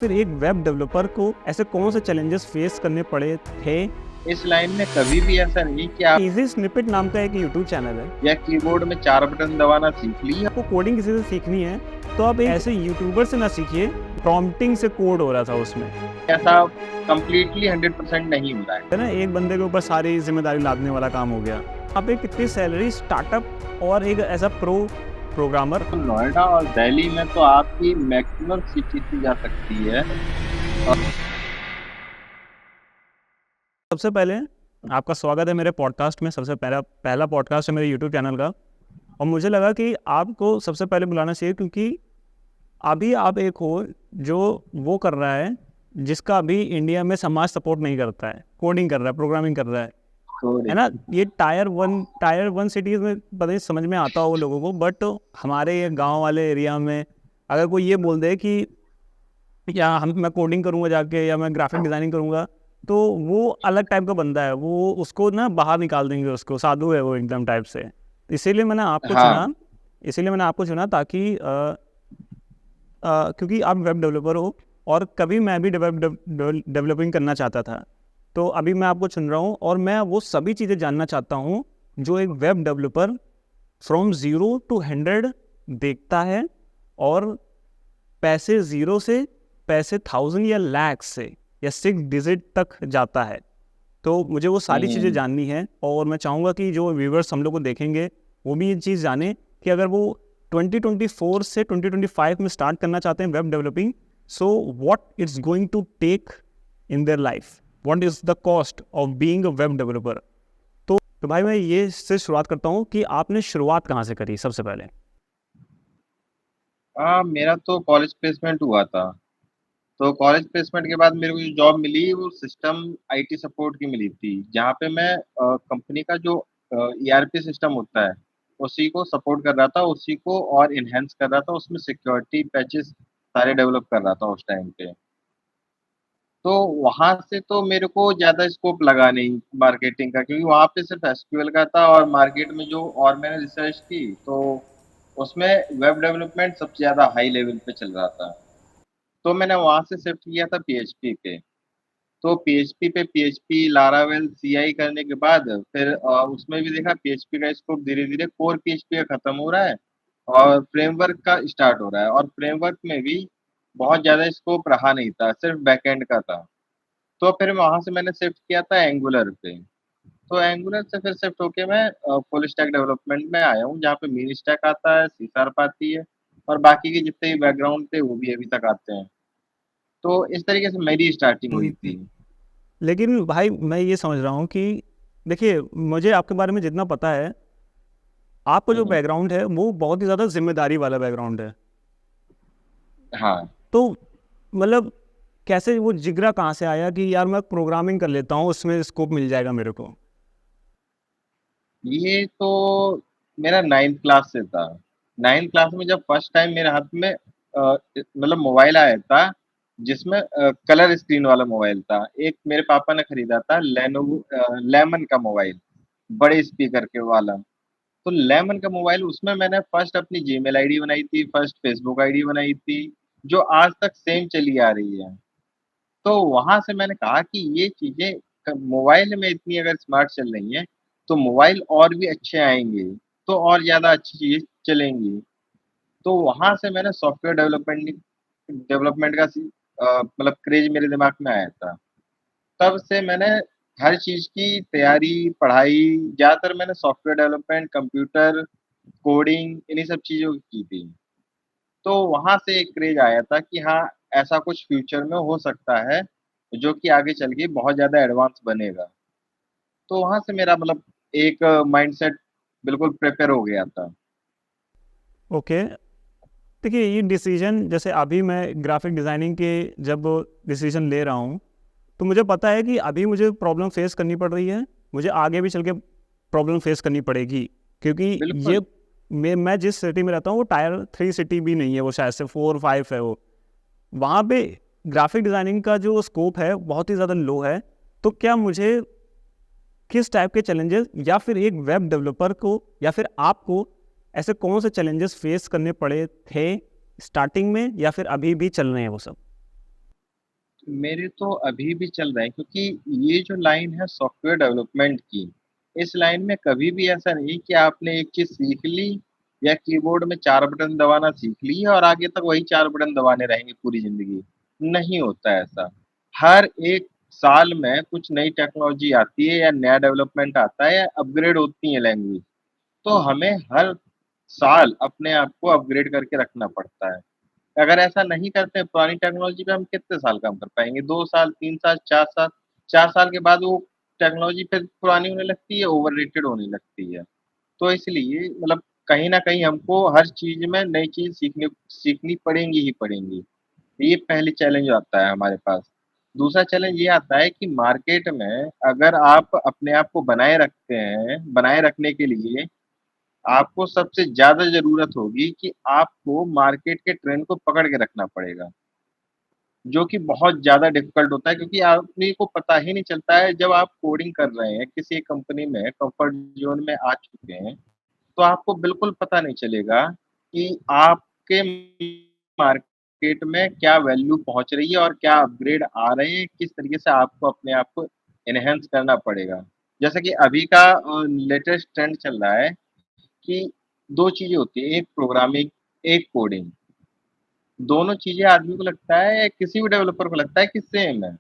फिर एक web developer को ऐसे कौन से चैलेंजेस फेस करने पड़े थे? इस लाइन में कभी भी ऐसा नहीं कि आप इजी स्निपेट नाम का एक यूट्यूब चैनल है। या कीबोर्ड में 4 बटन दबाना सीख लिए। आपको कोडिंग किसी से सीखनी है तो आप एक ऐसे यूट्यूबर से ना सीखिए, प्रॉम्प्टिंग से कोड हो रहा था उसमें, ऐसा कंप्लीटली 100% नहीं हो रहा है। है ना। एक बंदे के ऊपर सारी जिम्मेदारी लादने वाला काम हो गया। आप एक कितनी सैलरी स्टार्टअप और एक ऐसा प्रोग्रामर। तो नोएडा और दिल्ली में तो आपकी मैक्सिमम सीखी की जा सकती है। सबसे पहले आपका स्वागत है मेरे पॉडकास्ट में। सबसे पहला पॉडकास्ट है मेरे यूट्यूब चैनल का, और मुझे लगा कि आपको सबसे पहले बुलाना चाहिए क्योंकि अभी आप एक हो जो वो कर रहा है जिसका अभी इंडिया में समाज सपोर्ट नहीं करता है। कोडिंग कर रहा है, प्रोग्रामिंग कर रहा है ना। ये टायर वन सिटीज़ में पता नहीं समझ में आता हो लोगों को, बट हमारे ये गांव वाले एरिया में अगर कोई ये बोल दे कि मैं कोडिंग करूँगा जाके, या मैं ग्राफिक डिज़ाइनिंग करूँगा, तो वो अलग टाइप का बंदा है, वो उसको ना बाहर निकाल देंगे, उसको साधु है वो एकदम टाइप से। इसीलिए मैंने आपको हाँ, चुना इसीलिए मैंने आपको चुना ताकि क्योंकि आप वेब डेवलपर हो और कभी मैं भी डेवलपिंग करना चाहता था। तो अभी मैं आपको चुन रहा हूँ और मैं वो सभी चीज़ें जानना चाहता हूँ जो एक वेब डेवलपर फ्रॉम 0 to 100 देखता है, और पैसे 0 से पैसे 1000 या लाख से या 6 डिजिट तक जाता है। तो मुझे वो सारी चीज़ें जाननी है, और मैं चाहूँगा कि जो व्यूवर्स हम लोग को देखेंगे वो भी ये चीज़ जाने कि अगर वो 2024 से 2025 में स्टार्ट करना चाहते हैं web developing, so what it's going to take in their life, what is the cost of being a web developer. तो भाई मैं ये से शुरुआत करता हूँ कि आपने शुरुआत कहाँ से करी सबसे पहले? मेरा तो कॉलेज प्लेसमेंट हुआ था। तो कॉलेज प्लेसमेंट के बाद मेरे को जो जॉब मिली वो सिस्टम आईटी सपोर्ट की मिली थी, जहाँ पे मैं कंपनी का जो ईआरपी सिस्टम होता है उसी को सपोर्ट कर रहा था, उसी को और इनहेंस कर रहा था, उसमें सिक्योरिटी पैचेस सारे डेवलप कर रहा था उस टाइम पे। तो वहाँ से तो मेरे को ज़्यादा स्कोप लगा नहीं मार्केटिंग का, क्योंकि वहाँ पे सिर्फ एसक्यूएल का था, और मार्केट में जो और मैंने रिसर्च की तो उसमें वेब डेवलपमेंट सबसे ज़्यादा हाई लेवल पे चल रहा था। तो मैंने वहाँ से शिफ्ट किया था पीएचपी पे। तो पीएचपी पे पीएचपी, लारावेल, सीआई करने के बाद फिर उसमें भी देखा पीएचपी का स्कोप धीरे-धीरे कोर पीएचपी का खत्म हो रहा है और फ्रेमवर्क का स्टार्ट हो रहा है, और फ्रेमवर्क में भी बहुत ज़्यादा स्कोप रहा नहीं था, सिर्फ बैकएंड का था। तो फिर वहाँ से मैंने शिफ्ट किया था एंगुलर पे। तो एंगुलर से फिर शिफ्ट होके मैं फुल स्टैक डेवलपमेंट में आया हूँ, जहाँ पे मीन स्टैक आता है, सी शार्प आती है, और बाकी के जितने भी बैकग्राउंड थे वो भी अभी तक आते हैं। तो इस तरीके से मेरी स्टार्टिंग हुई थी। लेकिन भाई मैं ये समझ रहा हूँ कि देखिए, मुझे आपके बारे में जितना पता है, आपका हुँ, जो हुँ। बैकग्राउंड है वो बहुत ही ज़्यादा जिम्मेदारी वाला बैकग्राउंड है। हाँ, तो मतलब कैसे वो जिगरा कहाँ से आया कि यार मैं प्रोग्रामिंग कर लेता हूँ, उसमें स्कोप मिल जाएगा मेरे को? ये तो मेरा 9th क्लास से था। 9th क्लास में जब फर्स्ट टाइम मेरे हाथ में मतलब मोबाइल आया था, जिसमें कलर स्क्रीन वाला मोबाइल था। एक मेरे पापा ने खरीदा था लेनोवो लेमन का मोबाइल, बड़े स्पीकर के वाला। तो लेमन का मोबाइल, उसमें मैंने फर्स्ट अपनी जीमेल आईडी बनाई थी, फर्स्ट फेसबुक आईडी बनाई थी, जो आज तक सेम चली आ रही है। तो वहाँ से मैंने कहा कि ये चीज़ें मोबाइल में इतनी अगर स्मार्ट चल रही हैं, तो मोबाइल और भी अच्छे आएँगे, तो और ज़्यादा अच्छी चीज़ें चलेंगी। तो वहाँ से मैंने सॉफ्टवेयर डेवलपमेंट का मतलब क्रेज़ मेरे दिमाग में आया था। तब से मैंने हर चीज़ की तैयारी, पढ़ाई ज़्यादातर मैंने सॉफ्टवेयर डेवलपमेंट, कंप्यूटर, कोडिंग इन्हीं सब चीज़ों की थी। तो वहाँ से एक क्रेज़ आया था कि हाँ, ऐसा कुछ फ्यूचर में हो सकता है, जो कि आगे चल के बहुत ज़्यादा एडवांस बनेगा। तो वहाँ से मेरा मतलब एक माइंडसेट बिल्कुल प्रिपेयर हो गया था। ओके। देखिए, ये डिसीजन जैसे अभी मैं ग्राफिक डिज़ाइनिंग के जब डिसीजन ले रहा हूँ, तो मुझे पता है कि अभी मुझे प्रॉब्लम फेस करनी पड़ रही है, मुझे आगे भी चल के प्रॉब्लम फेस करनी पड़ेगी, क्योंकि ये बिल्कुल, मैं जिस सिटी में रहता हूँ वो टायर 3 सिटी भी नहीं है, वो शायद से 4-5 है वो। वहाँ पे ग्राफिक डिज़ाइनिंग का जो स्कोप है बहुत ही ज़्यादा लो है। तो क्या मुझे किस टाइप के चैलेंजेस, या फिर एक वेब डेवलपर को या फिर आपको ऐसे कौन से चैलेंजेस फेस करने पड़े थे स्टार्टिंग में, या फिर अभी भी चल रहे हैं वो सब? मेरे तो अभी भी चल रहे हैं क्योंकि ये जो लाइन है सॉफ्टवेयर डेवलपमेंट की, इस लाइन में कभी भी ऐसा नहीं कि आपने एक चीज़ सीख ली या कीबोर्ड में 4 बटन दबाना सीख ली है और आगे तक वही 4 बटन दबाने रहेंगे पूरी ज़िंदगी। नहीं होता है ऐसा। हर 1 साल में कुछ नई टेक्नोलॉजी आती है या नया डेवलपमेंट आता है या अपग्रेड होती है लैंग्वेज। तो हमें हर साल अपने आप को अपग्रेड करके रखना पड़ता है। अगर ऐसा नहीं करते हैं पुरानी टेक्नोलॉजी पे हम कितने साल काम कर पाएँगे? 2 साल, 3 साल, 4 साल, 4 साल के बाद वो टेक्नोलॉजी फिर पुरानी होने लगती है, ओवररेटेड होने लगती है। तो इसलिए मतलब कहीं न कहीं हमको हर चीज़ में नई चीज़ सीखनी सीखनी पड़ेंगी ही पड़ेंगी। ये पहली चैलेंज आता है हमारे पास। दूसरा चैलेंज ये आता है कि मार्केट में अगर आप अपने आप को बनाए रखते हैं, बनाए रखने के लिए आपको सबसे ज़्यादा ज़रूरत होगी कि आपको मार्केट के ट्रेंड को पकड़ के रखना पड़ेगा, जो कि बहुत ज़्यादा डिफ़िकल्ट होता है क्योंकि आदमी को पता ही नहीं चलता है जब आप कोडिंग कर रहे हैं, किसी एक कंपनी में कम्फ़र्ट ज़ोन में आ चुके हैं, तो आपको बिल्कुल पता नहीं चलेगा कि आपके मार्केट में क्या वैल्यू पहुँच रही है और क्या अपग्रेड आ रहे हैं, किस तरीके से आपको अपने आप को एनहांस करना पड़ेगा। जैसे कि अभी का लेटेस्ट ट्रेंड चल रहा है कि 2 चीज़ें होती हैं, एक प्रोग्रामिंग, एक कोडिंग। दोनों चीज़ें आदमी को लगता है किसी भी डेवलपर को लगता है कि सेम है।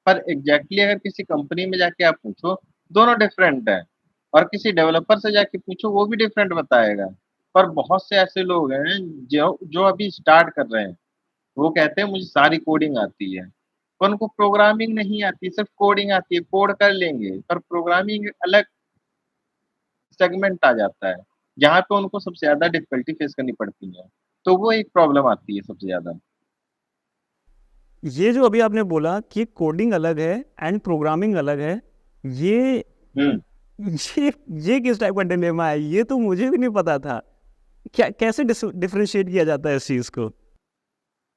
पर एग्ज़ैक्टली अगर किसी कंपनी में जाके आप पूछो, दोनों डिफरेंट हैं और किसी डेवलपर से जाके पूछो वो भी डिफरेंट बताएगा। पर बहुत से ऐसे लोग हैं जो जो अभी स्टार्ट कर रहे हैं, वो कहते हैं मुझे सारी कोडिंग आती है। पर उनको प्रोग्रामिंग नहीं आती, सिर्फ़ कोडिंग आती है, कोड कर लेंगे, पर प्रोग्रामिंग अलग सेगमेंट आ जाता है, जहाँ पे उनको सबसे ज़्यादा डिफ़िकल्टी फ़ेस करनी पड़ती है। तो वो एक प्रॉब्लम आती है सबसे ज़्यादा। ये जो अभी आपने बोला कि कोडिंग अलग है एंड प्रोग्रामिंग अलग है, ये हुँ। ये ये किस टाइप का डिलेमा है? ये तो मुझे भी नहीं पता था। क्या कैसे डिफरेंशिएट किया जाता है इस चीज़ को?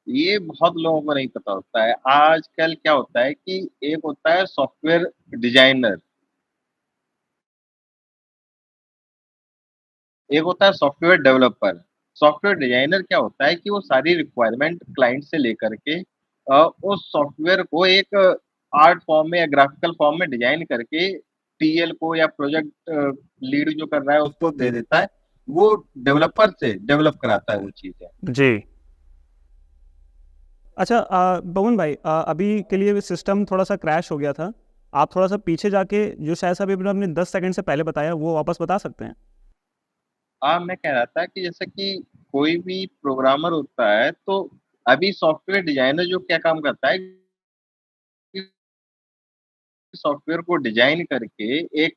ये बहुत लोगों को नहीं पता होता है। आजकल क्या होता है कि एक होता है सॉफ्टवेयर डिज़ाइनर, एक होता है सॉफ्टवेयर डेवलपर। सॉफ्टवेयर डिज़ाइनर क्या होता है कि वो सारी रिक्वायरमेंट क्लाइंट से लेकर के उस सॉफ्टवेयर को एक आर्ट फॉर्म में या ग्राफ़िकल फॉर्म में डिज़ाइन करके टीएल को या प्रोजेक्ट लीड जो कर रहा है उसको दे देता है। वो डेवलपर से डेवलप कराता है वो चीज़ें। जी। अच्छा पवन भाई अभी के लिए सिस्टम थोड़ा-सा क्रैश हो गया था। आप थोड़ा-सा पीछे जाके जो शायद से अभी आपने 10 सेकंड से पहले बताया वो वापस बता सकते हैं? हाँ, मैं कह रहा था कि जैसे कि कोई भी प्रोग्रामर होता है, तो अभी सॉफ्टवेयर डिज़ाइनर जो क्या काम करता है कि सॉफ्टवेयर को डिज़ाइन करके एक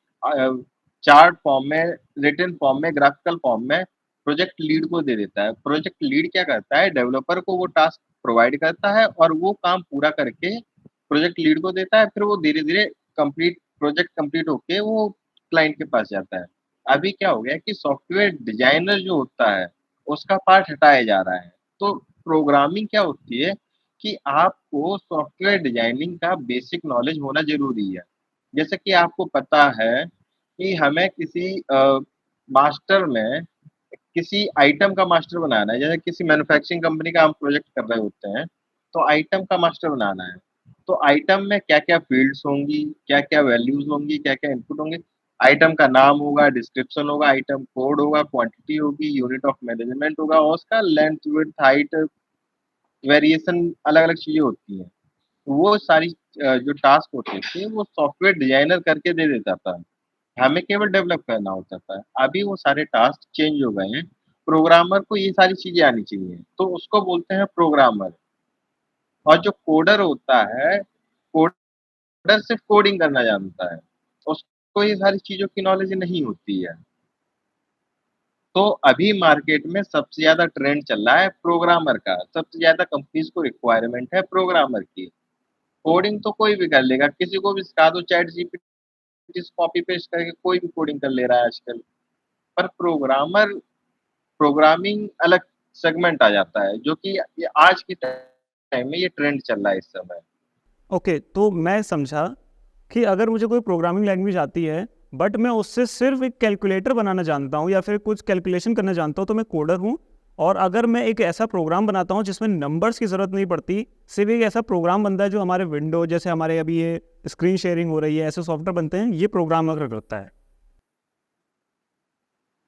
चार्ट फॉर्म में, रिटन फॉर्म में, ग्राफ़िकल फॉर्म में प्रोजेक्ट लीड को दे देता है। प्रोजेक्ट लीड क्या करता है, डेवलपर को वो टास्क प्रोवाइड करता है और वो काम पूरा करके प्रोजेक्ट लीड को देता है, फिर वो धीरे-धीरे प्रोजेक्ट कंप्लीट होके वो क्लाइंट के पास जाता है। अभी क्या हो गया कि सॉफ्टवेयर डिज़ाइनर जो होता है, उसका पार्ट हटाया जा रहा है। तो प्रोग्रामिंग क्या होती है कि आपको सॉफ्टवेयर डिज़ाइनिंग का बेसिक नॉलेज होना ज़रूरी है। जैसे कि आपको पता है कि हमें किसी मास्टर में किसी आइटम का मास्टर बनाना है, जैसे किसी मैन्युफैक्चरिंग कंपनी का हम प्रोजेक्ट कर रहे होते हैं, तो आइटम का मास्टर बनाना है। तो आइटम में क्या-क्या फ़ील्ड्स होंगी, क्या-क्या वैल्यूज़ होंगी, क्या-क्या इनपुट होंगे, आइटम का नाम होगा, डिस्क्रिप्शन होगा, आइटम कोड होगा, क्वांटिटी होगी, यूनिट ऑफ मेज़रमेंट होगा और उसका लेंथ, विड्थ, हाइट, वेरिएशन अलग-अलग चीज़ें होती हैं। वो सारी जो टास्क होते थे, वो सॉफ्टवेयर डिज़ाइनर करके दे देता था। हमें केवल डेवलप करना होता था। अभी वो सारे टास्क चेंज हो गए हैं। प्रोग्रामर को ये सारी चीज़ें आनी चाहिए, तो उसको बोलते हैं प्रोग्रामर। और जो कोडर होता है, कोडर सिर्फ़ कोडिंग करना जानता है। उसको ये सारी चीज़ों की नॉलेज नहीं होती है। तो अभी मार्केट में सबसे ज़्यादा ट्रेंड चल रहा है प्रोग्रामर का। सबसे ज़्यादा कंपनीज़ को रिक्वायरमेंट है प्रोग्रामर की। कोडिंग तो कोई भी कर लेगा, किसी को भी सिखा दो चैट जीपीटी से कॉपी पेस्ट करके कोई भी कोडिंग कर ले रहा है आजकल। पर प्रोग्रामिंग अलग सेगमेंट आ जाता है, जो कि ये आज के टाइम में ये ट्रेंड चल रहा है इस समय। ओके, तो मैं समझा कि अगर मुझे कोई प्रोग्रामिंग लैंग्वेज आती है, बट मैं उससे सिर्फ़ एक कैलकुलेटर बनाना जानता हूँ या फिर कुछ कैलकुलेशन करना जानता हूँ, तो मैं कोडर हूँ। और अगर मैं एक ऐसा प्रोग्राम बनाता हूँ जिसमें नंबर्स की ज़रूरत नहीं पड़ती, सिर्फ एक ऐसा प्रोग्राम बनता है जो हमारे विंडो, जैसे हमारे अभी ये स्क्रीन शेयरिंग हो रही है, ऐसे सॉफ्टवेयर बनते हैं, ये प्रोग्राम अगर करता है।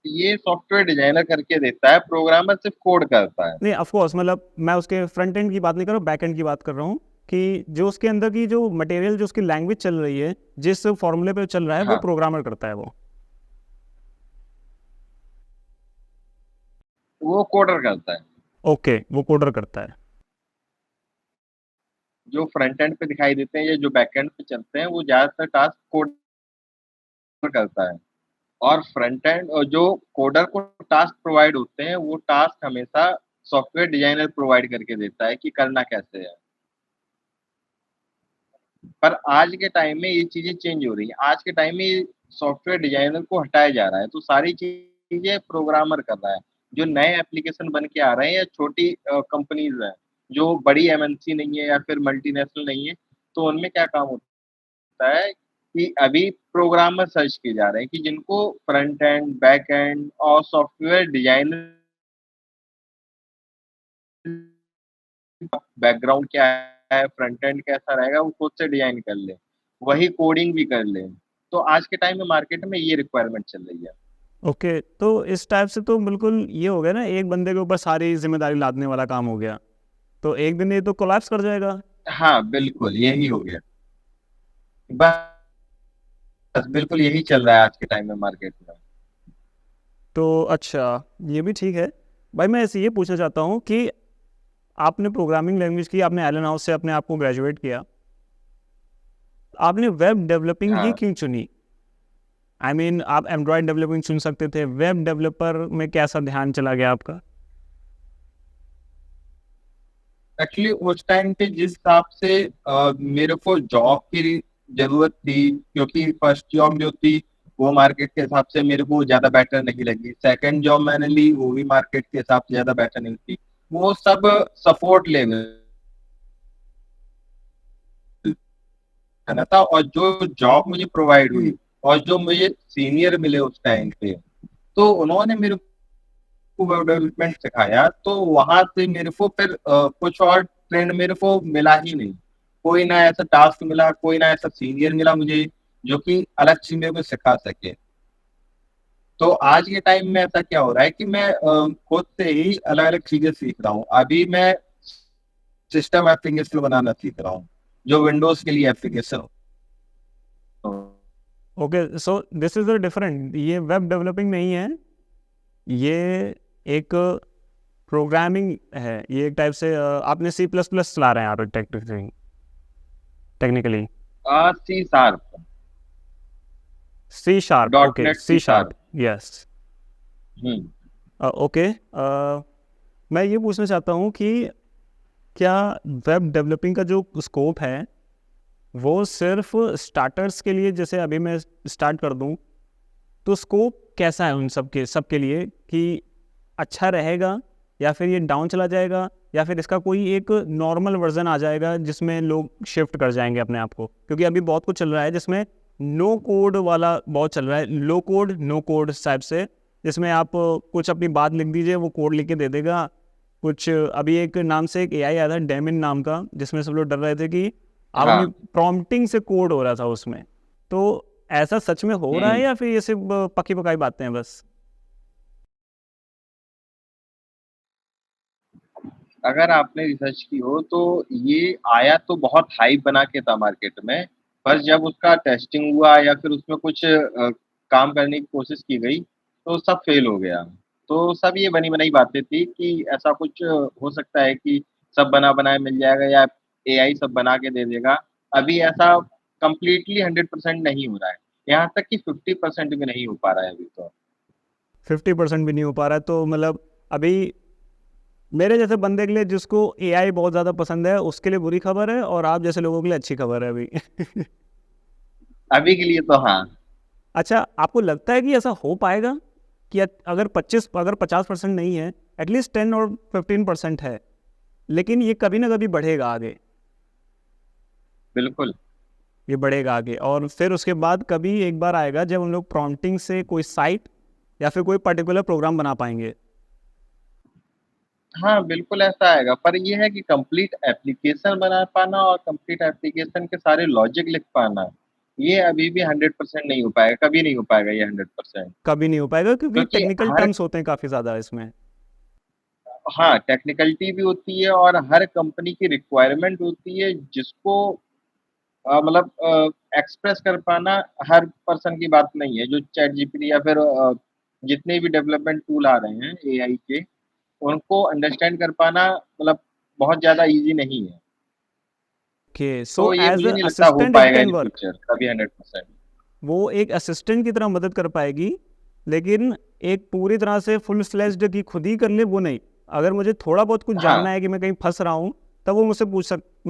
ये सॉफ्टवेयर डिजाइनर करके देता है, प्रोग्रामर सिर्फ कोड करता है। नहीं, ऑफ कोर्स, मतलब मैं उसके फ्रंट एंड की बात नहीं कर रहा हूँ, बैक एंड की बात कर रहा हूँ कि जो उसके अंदर की जो मटेरियल, जो उसकी लैंग्वेज चल रही है, जिस फॉर्मूले पे चल रहा है, वो हाँ, प्रोग्रामर करता है वो। वो कोडर करता है। ओके, वो कोडर करता है। जो फ्रंट एंड पे दिखाई देते हैं या जो बैक एंड पे चलते हैं, वो ज़्यादातर टास्क कोडर करता है। और फ्रंट एंड और जो कोडर को टास्क प्रोवाइड होते हैं, वो टास्क हमेशा सॉफ्टवेयर डिजाइनर प्रोवाइड करके देता है कि करना कैसे है। पर आज के टाइम में ये चीज़ें चेंज हो रही हैं। आज के टाइम में सॉफ्टवेयर डिजाइनर को हटाया जा रहा है, तो सारी चीज़ें प्रोग्रामर कर रहा है। जो नए एप्लीकेशन बन के आ रहे हैं या छोटी कंपनीज़ हैं, जो बड़ी एमएनसी नहीं है या फिर मल्टीनेशनल नहीं है, तो उनमें क्या काम होता है कि अभी प्रोग्रामर सर्च किए जा रहे हैं कि जिनको फ्रंट एंड, बैक एंड और सॉफ्टवेयर डिजाइनर बैकग्राउंड क्या है, फ्रंट एंड कैसा रहेगा, वो खुद से डिजाइन कर लें। वही कोडिंग भी कर लें। तो आज के टाइम में मार्केट में ये रिक्वायरमेंट चल रही है। ओके, तो इस टाइप से तो बिल्कुल ये हो गया ना, एक बंदे के ऊपर सारी जिम्मेदारी लादने वाला काम हो गया, तो एक दिन ये तो कोलैप्स कर जाएगा। हाँ, बिल्कुल यही हो गया। बस बिल्कुल यही चल रहा है आज के टाइम में मार्केट में। तो अच्छा, ये भी ठीक है। भाई मैं ऐसे ये पूछना चाहता हूँ कि आपने प्रोग्रामिंग लैंग्वेज की, आपने एलन हाउस से अपने आप को ग्रेजुएट किया, आपने वेब डेवलपिंग ही हाँ, क्यों चुनी? आई मीन आप एंड्रॉयड डेवलपिंग चुन सकते थे, वेब डेवलपर में कैसा ध्यान चला गया आपका? एक्चुअली उस टाइम पे जिस हिसाब से मेरे को जॉब की ज़रूरत थी, क्योंकि फर्स्ट जॉब जो थी, वो मार्केट के हिसाब से मेरे को ज़्यादा बेटर नहीं लगी। सेकंड जॉब मैंने ली, वो भी मार्केट के हिसाब से ज़्यादा बेटर नहीं थी। वो सब सपोर्ट लेवल है ना था, और जो जॉब मुझे प्रोवाइड हुई और जो मुझे सीनियर मिले उस टाइम पे, तो उन्होंने मेरे को वेब डेवलपमेंट सिखाया, तो वहां से मेरे को फिर कुछ और ट्रेंड मेरे को मिला ही नहीं। कोई ना ऐसा टास्क मिला, कोई ना ऐसा सीनियर मिला मुझे जो कि अलग चीज मेरे को सिखा सके। तो आज के टाइम में ऐसा क्या हो रहा है कि मैं खुद से ही अलग अलग चीजें सीख रहा हूँ। अभी मैं सिस्टम एप्लीकेशन बनाना सीख रहा हूँ, जो विंडोज के लिए application. Okay, so this is a different, ये वेब डेवलपिंग नहीं है, ये एक प्रोग्रामिंग है, ये एक टाइप से आपने सी प्लस प्लस चला रहे हैं आप technically. C sharp, C sharp, dot okay, net C C sharp, sharp. Yes. Hmm. Okay, मैं ये पूछना चाहता हूँ कि क्या वेब डेवलपिंग का जो स्कोप है वो सिर्फ स्टार्टर्स के लिए, जैसे अभी मैं स्टार्ट कर दूँ, तो स्कोप कैसा है उन सबके लिए कि अच्छा रहेगा, या फिर ये डाउन चला जाएगा, या फिर इसका कोई एक नॉर्मल वर्जन आ जाएगा जिसमें लोग शिफ्ट कर जाएंगे अपने आप को? क्योंकि अभी बहुत कुछ चल रहा है जिसमें नो कोड वाला बहुत चल रहा है, लो कोड नो कोड टाइप से, जिसमें आप कुछ अपनी बात लिख दीजिए, वो कोड लिख के दे देगा। कुछ अभी एक नाम से एक एआई आया था डेमिन नाम का, जिसमें सब लोग डर रहे थे कि आप अपनी हाँ। प्रॉम्प्टिंग से कोड हो रहा था उसमें। तो ऐसा सच में हो रहा है हम्म। या फिर ये सिर्फ पक्की पकाई बातें हैं बस? अगर आपने रिसर्च की हो तो ये आया तो बहुत हाइप बना के था मार्केट में, पर जब उसका टेस्टिंग हुआ या फिर उसमें कुछ काम करने की कोशिश की गई, तो सब फेल हो गया। तो सब ये बनी-बनाई बातें थी कि ऐसा कुछ हो सकता है कि सब बना-बनाया मिल जाएगा या एआई सब बना के दे देगा। अभी ऐसा कंप्लीटली 100% नहीं हो रहा है। यहाँ तक कि 50% भी नहीं हो पा रहा है अभी तो। 50% भी नहीं हो पा रहा है, तो मतलब अभी मेरे जैसे बंदे के लिए जिसको एआई बहुत ज़्यादा पसंद है उसके लिए बुरी खबर है, और आप जैसे लोगों के लिए अच्छी खबर है अभी। अभी के लिए तो हाँ। अच्छा, आपको लगता है कि ऐसा हो पाएगा कि अगर 50% नहीं है, एटलीस्ट 10 और 15% है, लेकिन ये कभी ना कभी बढ़ेगा आगे, बिल्कुल। ये बढ़ेगा आगे, और फिर उसके बाद कभी एक बार आएगा जब हम लोग प्रॉम्प्टिंग से कोई साइट या फिर कोई पर्टिकुलर प्रोग्राम बना पाएंगे। हाँ, बिल्कुल ऐसा आएगा, पर ये है कि कंप्लीट एप्लीकेशन बना पाना और कंप्लीट एप्लीकेशन के सारे लॉजिक लिख पाना, ये अभी भी 100% नहीं हो पाएगा, कभी नहीं हो पाएगा ये 100%। कभी नहीं हो पाएगा क्योंकि क्योंकि टेक्निकल हर टर्म्स होते हैं काफ़ी ज़्यादा इसमें। हाँ, टेक्निकलिटी भी होती है और हर कंपनी की रिक्वायरमेंट होती है जिसको मतलब एक्सप्रेस कर पाना हर पर्सन की बात नहीं है, जो चैट जीपीटी या फिर जितने भी डेवलपमेंट टूल आ रहे हैं एआई के, उनको अंडरस्टैंड कर पाना मतलब बहुत ज़्यादा ईज़ी नहीं है। ओके, तो सो ये एज़ मुझे अ नहीं लगता हो असिस्टेंट इट पाएगा कैन इन वर्क। फ्यूचर कभी 100%। वो एक असिस्टेंट की तरह मदद कर पाएगी, लेकिन एक पूरी तरह से फुल फ्लेज्ड कि खुद ही कर ले वो नहीं। अगर मुझे थोड़ा बहुत कुछ हाँ, जानना है कि मैं कहीं फँस रहा हूँ, तब वो मुझसे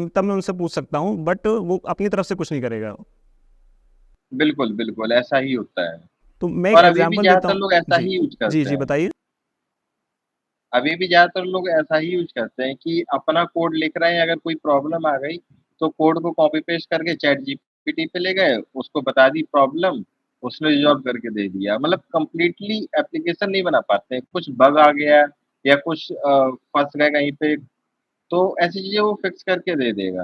तब मैं उनसे पूछ सकता हूँ, बट वो अपनी तरफ से कुछ नहीं करेगा। बिल्कुल, बिल्कुल ऐसा ही होता है तो मैं एक और अभी भी एग्ज़ाम्पल देता ज़्यादातर हूँ। लोग ऐसा जी। ही यूज़ जी, करते जी, हैं। बताइए? अभी भी ज़्यादातर लोग ऐसा ही यूज़ करते हैं कि अपना कोड लिख रहे हैं, अगर कोई प्रॉब्लम आ गई, तो कोड को कॉपी पेस्ट करके चैट जीपीटी पे ले गए, उसको बता दी प्रॉब्लम, उसने रिज़ॉल्व करके दे दिया। मतलब कंप्लीटली एप्लीकेशन नहीं बना पाते हैं, कुछ बग आ गया या कुछ फँस गए कहीं पे, तो ऐसी चीज़ें वो फिक्स करके दे देगा,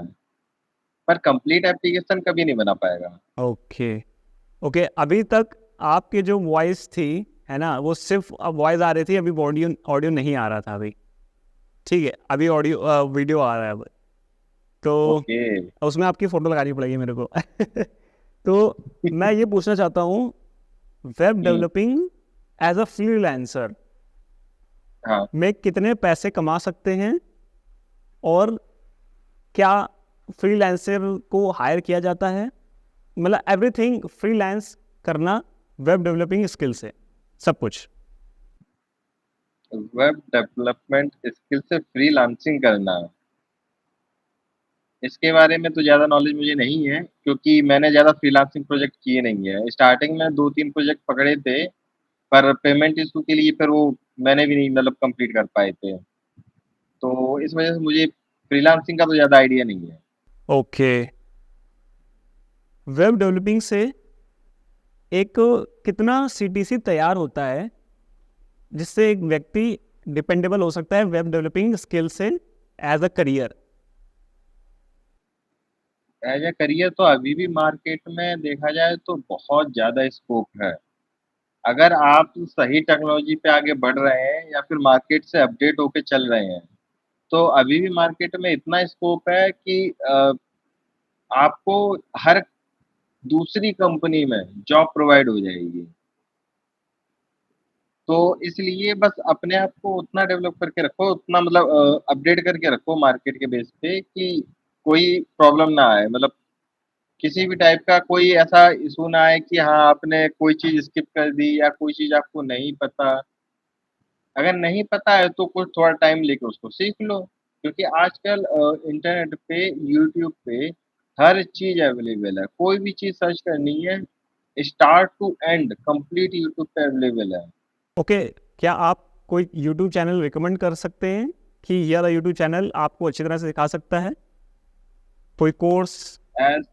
पर कंप्लीट एप्लीकेशन कभी नहीं बना पाएगा। ओके। ओके, अभी तक आपकी जो वॉइस थी, है ना? वो सिर्फ़ वॉइस आ रही थी, अभी ऑडियो ऑडियो नहीं आ रहा था अभी। ठीक है, अभी वीडियो आ रहा है अब। तो ओके। उसमें आपकी फ़ोटो लगानी पड़ेगी मेरे को। तो मैं ये पूछना चाहता हूँ, web hmm, developing as a freelancer हाँ। में कितने पैसे कमा सकते हैं? और क्या फ्रीलांसर को हायर किया जाता है? मतलब एवरीथिंग फ्रीलांस करना वेब डेवलपिंग स्किल से, सब कुछ। वेब डेवलपमेंट स्किल से फ्रीलांसिंग करना। इसके बारे में तो ज़्यादा नॉलेज मुझे नहीं है, क्योंकि मैंने ज़्यादा फ्रीलांसिंग प्रोजेक्ट किए नहीं है। स्टार्टिंग में 2-3 प्रोजेक्ट पकड़े थे, पर पेमेंट इश्यू के लिए फिर वो मैंने भी नहीं मतलब कंप्लीट कर पाए थे। तो इस वज़ह से मुझे फ्रीलांसिंग का तो ज़्यादा आइडिया नहीं है। ओके। वेब डेवलपिंग से एक कितना सीटीसी तैयार होता है जिससे एक व्यक्ति डिपेंडेबल हो सकता है वेब डेवलपिंग स्किल से as a career? As a career तो अभी भी मार्केट में देखा जाए तो बहुत ज़्यादा स्कोप है। अगर आप सही टेक्नोलॉजी पे आगे बढ़ रहे हैं या फिर मार्केट से अपडेट होके चल रहे हैं, तो अभी भी मार्केट में इतना स्कोप है कि आपको हर दूसरी कंपनी में जॉब प्रोवाइड हो जाएगी। तो इसलिए बस अपने आप को उतना डेवलप करके रखो, उतना मतलब अपडेट करके रखो मार्केट के बेस पे कि कोई प्रॉब्लम ना आए। मतलब किसी भी टाइप का कोई ऐसा इश्यू ना आए कि हाँ, आपने कोई चीज़ स्किप कर दी या कोई चीज़ आपको नहीं पता। अगर नहीं पता है तो कुछ थोड़ा टाइम लेके उसको सीख लो, क्योंकि आजकल इंटरनेट पे, यूट्यूब पे हर चीज़ अवेलेबल है। कोई भी चीज़ सर्च करनी है, start to end complete YouTube पे अवेलेबल है। ओके, क्या आप कोई यूट्यूब चैनल रिकमेंड कर सकते हैं कि ये वाला यूट्यूब चैनल आपको अच्छी तरह से सिखा सकता है? कोई कोर्स? ऐस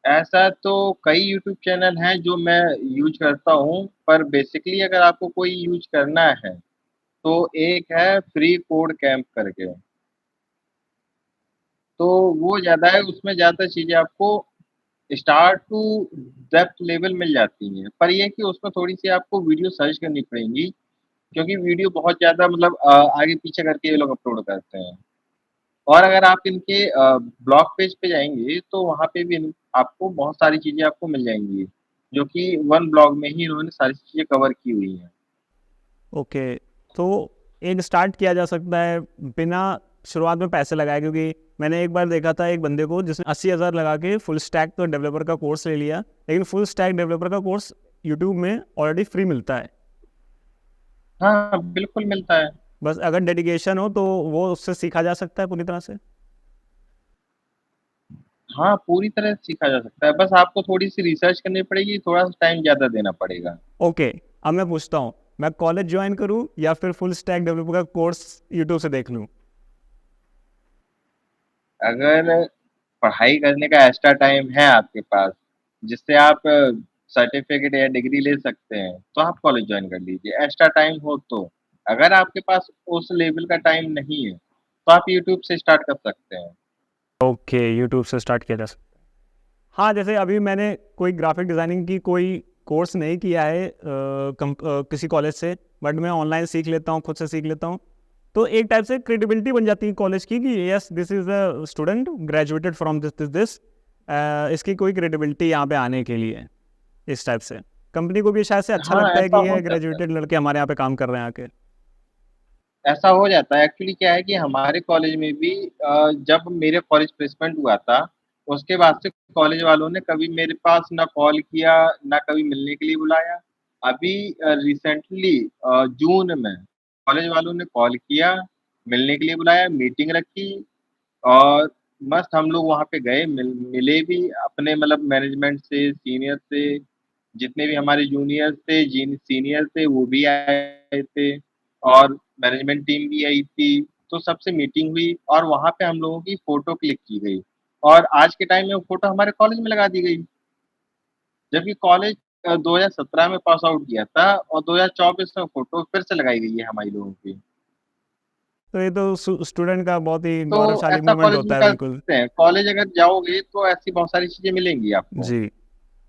ऐसा तो कई यूट्यूब चैनल हैं जो मैं यूज़ करता हूँ, पर बेसिकली अगर आपको कोई यूज़ करना है, तो एक है फ्री कोड कैंप करके। तो वो ज़्यादा है, उसमें ज़्यादातर चीज़ें आपको स्टार्ट टू डेप्थ लेवल मिल जाती हैं। पर ये है कि उसमें थोड़ी-सी आपको वीडियो सर्च करनी पड़ेंगी, क्योंकि वीडियो बहुत ज़्यादा मतलब आगे-पीछे करके ये लोग अपलोड करते हैं। और अगर आप इनके ब्लॉग पेज पे जाएँगे, तो वहाँ पे भी आपको बहुत सारी चीज़ें आपको मिल जाएँगी, जो कि वन ब्लॉग में ही इन्होंने सारी चीज़ें कवर की हुई हैं। ओके, तो एक स्टार्ट किया जा सकता है बिना शुरुआत में पैसे लगाए, क्योंकि मैंने एक बार देखा था एक बंदे को जिसने 80,000 लगा के फुल स्टैक तो डेवलपर का कोर्स ले लिया, लेकिन फुल स्टैक डेवलपर का कोर्स यूट्यूब में ऑलरेडी फ्री मिलता है। हाँ, बिल्कुल मिलता है। बस अगर डेडिकेशन हो तो वो उससे सीखा जा सकता है पूरी तरह से। हाँ, पूरी तरह से सीखा जा सकता है, बस आपको थोड़ी-सी रिसर्च करनी पड़ेगी, थोड़ा-सा टाइम ज़्यादा देना पड़ेगा। ओके, अब मैं पूछता हूँ, मैं कॉलेज ज्वाइन करूँ या फिर फुल स्टैक डेवलपर का कोर्स यूट्यूब से देख लूँ? अगर पढ़ाई करने का एक्स्ट्रा टाइम है आपके पास, जिससे आप सर्टिफ़िकेट या डिग्री ले सकते हैं, तो आप कॉलेज जॉइन कर लीजिए, एक्स्ट्रा टाइम हो तो। अगर आपके पास उस लेवल का टाइम नहीं है, तो आप यूट्यूब से स्टार्ट कर सकते हैं। ओके, यूट्यूब से स्टार्ट किया जा सकता है। हाँ, जैसे अभी मैंने कोई ग्राफिक डिज़ाइनिंग की कोई कोर्स नहीं किया है किसी कॉलेज से, बट मैं ऑनलाइन सीख लेता हूँ, खुद से सीख लेता हूँ। तो एक टाइप से क्रेडिबिलिटी बन जाती है कॉलेज की कि yes this is a student graduated from this इसकी कोई क्रेडिबिलिटी यहाँ पे आने के लिए है, इस टाइप से। कंपनी को भी शायद से अच्छा हाँ, लगता है ऐसा कि हो ये जाता है। ग्रेजुएटेड लड़के हमारे यहाँ पे काम कर रहे हैं आके। ऐसा हो जाता है एक्चुअली क्या है कि हमारे कॉलेज में भी जब मेरे कॉलेज प्लेसमेंट हुआ था, उसके बाद से कॉलेज वालों ने कभी मेरे पास ना कॉल किया, ना कभी मिलने के लिए बुलाया। अभी रिसेंटली जून में कॉलेज वालों ने कॉल किया, मिलने के लिए बुलाया, मीटिंग रखी और मस्त हम लोग वहाँ पे गए, मिले भी अपने मतलब मैनेजमेंट से, सीनियर से, जितने भी हमारे जूनियर थे, सीनियर थे वो भी आए थे और मैनेजमेंट टीम भी आई थी। तो सबसे मीटिंग हुई और वहाँ पे हम लोगों की फ़ोटो क्लिक की गई और आज के टाइम में वो फ़ोटो हमारे कॉलेज में लगा दी गई। जबकि कॉलेज 2017 में पास आउट किया था और 2024 में फ़ोटो फिर से लगाई गई है हमारी लोगों की। तो ये तो स्टूडेंट का बहुत ही तो गौरवशाली ऐसा मोमेंट कॉलेज में होता है, बिल्कुल। करते हैं। कॉलेज अगर जाओगे तो ऐसी बहुत सारी चीज़ें मिलेंगी आपको। जी।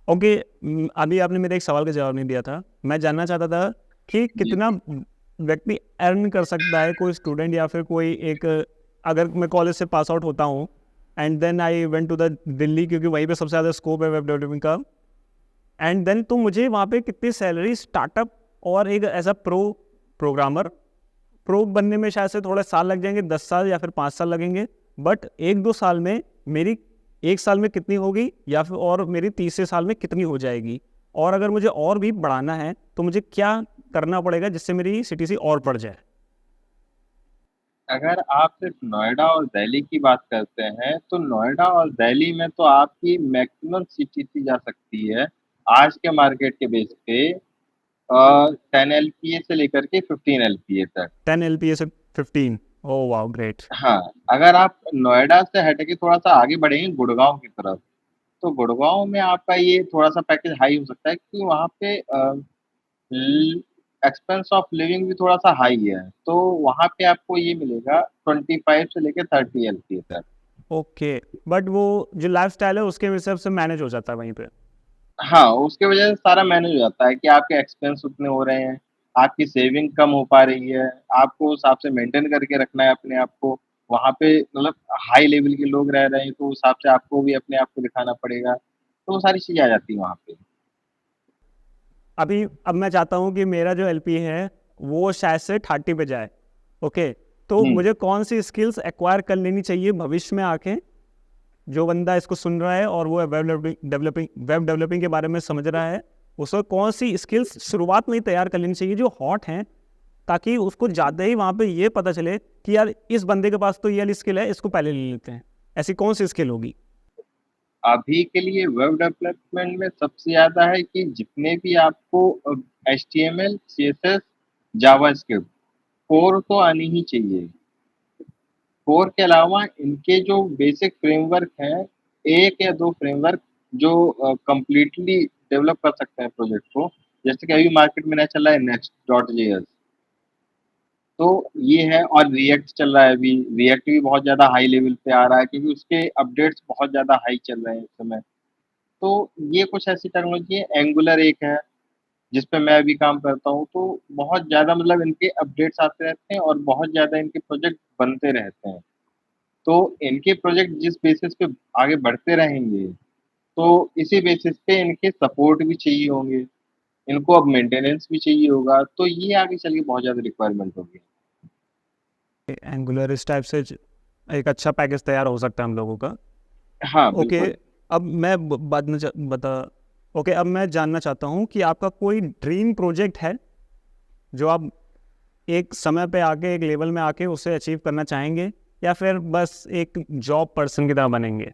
ओके, अभी आपने मेरे एक सवाल का जवाब नहीं दिया था। मैं जानना चाहता था कि जी, कितना व्यक्ति अर्न कर सकता है, कोई स्टूडेंट या फिर कोई एक, अगर मैं कॉलेज से पास आउट होता हूँ and then I went to the Delhi, क्योंकि वहीं पे सबसे ज़्यादा स्कोप है वेब डेवलपिंग का, एंड देन तो मुझे वहाँ पे कितनी सैलरी स्टार्टअप और एक एज अ प्रोग्रामर प्रो बनने में शायद से थोड़े साल लग जाएंगे, 10 साल या फिर 5 साल लगेंगे, बट 1-2 साल में मेरी, 1 साल में कितनी होगी या फिर और मेरी तीसरे साल में कितनी हो जाएगी, और अगर मुझे और भी बढ़ाना है तो मुझे क्या करना पड़ेगा जिससे मेरी सीटीसी और बढ़ जाए। अगर आप सिर्फ़ नोएडा और दिल्ली की बात करते हैं, तो नोएडा और दिल्ली में तो आपकी मैक्सिमम सीटीसी जा सकती है, आज के मार्केट के बेस पे 10 एलपीए से लेकर के 15 एलपीए तक। 10 LPA से 15? ओह वाह, ग्रेट। हाँ, अगर आप नोएडा से हट के थोड़ा-सा आगे बढ़ेंगे गुड़गाँव की तरफ, तो गुड़गाँव में आपका ये थोड़ा-सा पैकेज हाई हो सकता है क्योंकि वहाँ पे ल एक्सपेंस ऑफ लिविंग भी थोड़ा-सा हाई है, तो वहाँ पे आपको ये मिलेगा 25 से लेके 30 एलपीए तक। ओके, बट वो जो लाइफ स्टाइल है उसके हिसाब से मैनेज हो जाता है वहीं पे। हाँ, उसकी वजह से सारा मैनेज हो जाता है कि आपके एक्सपेंस उतने हो रहे हैं, आपकी सेविंग कम हो पा रही है, आपको उस हिसाब से मेंटेन करके रखना है अपने आप को। वहाँ पे मतलब हाई लेवल के लोग रह रहे हैं, तो उस हिसाब से आपको भी अपने आप को दिखाना पड़ेगा। तो वो सारी चीज़ें आ जाती हैं वहाँ पे। अभी अब मैं चाहता हूँ कि मेरा जो एलपी है वो शायद से 30 पे जाए। ओके, तो हुँ। मुझे कौन सी स्किल्स एक्वायर कर लेनी चाहिए भविष्य में आके, जो बंदा इसको सुन रहा है और वो वेब डेवलपिंग के बारे में समझ रहा है, उसको कौन सी स्किल्स शुरुआत में ही तैयार कर लेनी चाहिए जो हॉट हैं, ताकि उसको ज़्यादा ही वहाँ पे ये पता चले कि यार इस बंदे के पास तो ये वाली स्किल है, इसको पहले ले लेते हैं। ऐसी कौन सी स्किल होगी? अभी के लिए वेब डेवलपमेंट में सबसे ज़्यादा है कि जितने भी आपको एचटीएमएल, सीएसएस, जावास्क्रिप्ट कोर तो आनी ही चाहिए। कोर के अलावा इनके जो बेसिक फ्रेमवर्क हैं, 1 या 2 फ्रेमवर्क जो कंप्लीटली डेवलप कर सकते हैं प्रोजेक्ट को। जैसे कि अभी मार्केट में नया चल रहा है नेक्स्ट.js तो ये है और रिएक्ट चल रहा है अभी। रिएक्ट भी बहुत ज़्यादा हाई लेवल पे आ रहा है क्योंकि उसके अपडेट्स बहुत ज़्यादा हाई चल रहे हैं इस समय। तो ये कुछ ऐसी टेक्नोलॉजी है, एंगुलर एक है, जिस पे मैं अभी काम करता हूँ, तो बहुत ज़्यादा मतलब इनके अपडेट्स आते रहते हैं और बहुत ज़्यादा इनके प्रोजेक्ट बनते रहते हैं। तो इनके प्रोजेक्ट जिस बेसिस पे आगे बढ़ते रहेंगे, तो इसी बेसिस पे इनके सपोर्ट भी चाहिए होंगे, इनको अब मेंटेनेंस भी चाहिए होगा, तो ये आगे चल के बहुत ज़्यादा रिक्वायरमेंट होगी। एंगुलर इस टाइप से एक अच्छा पैकेज तैयार हो सकता है हम लोगों का। हाँ, ओके, बिल्कुल। अब मैं बाद में बता ओके, अब मैं जानना चाहता हूँ कि आपका कोई ड्रीम प्रोजेक्ट है जो आप एक समय पे आके, एक लेवल में आके उसे अचीव करना चाहेंगे, या फिर बस एक जॉब पर्सन की तरह बनेंगे?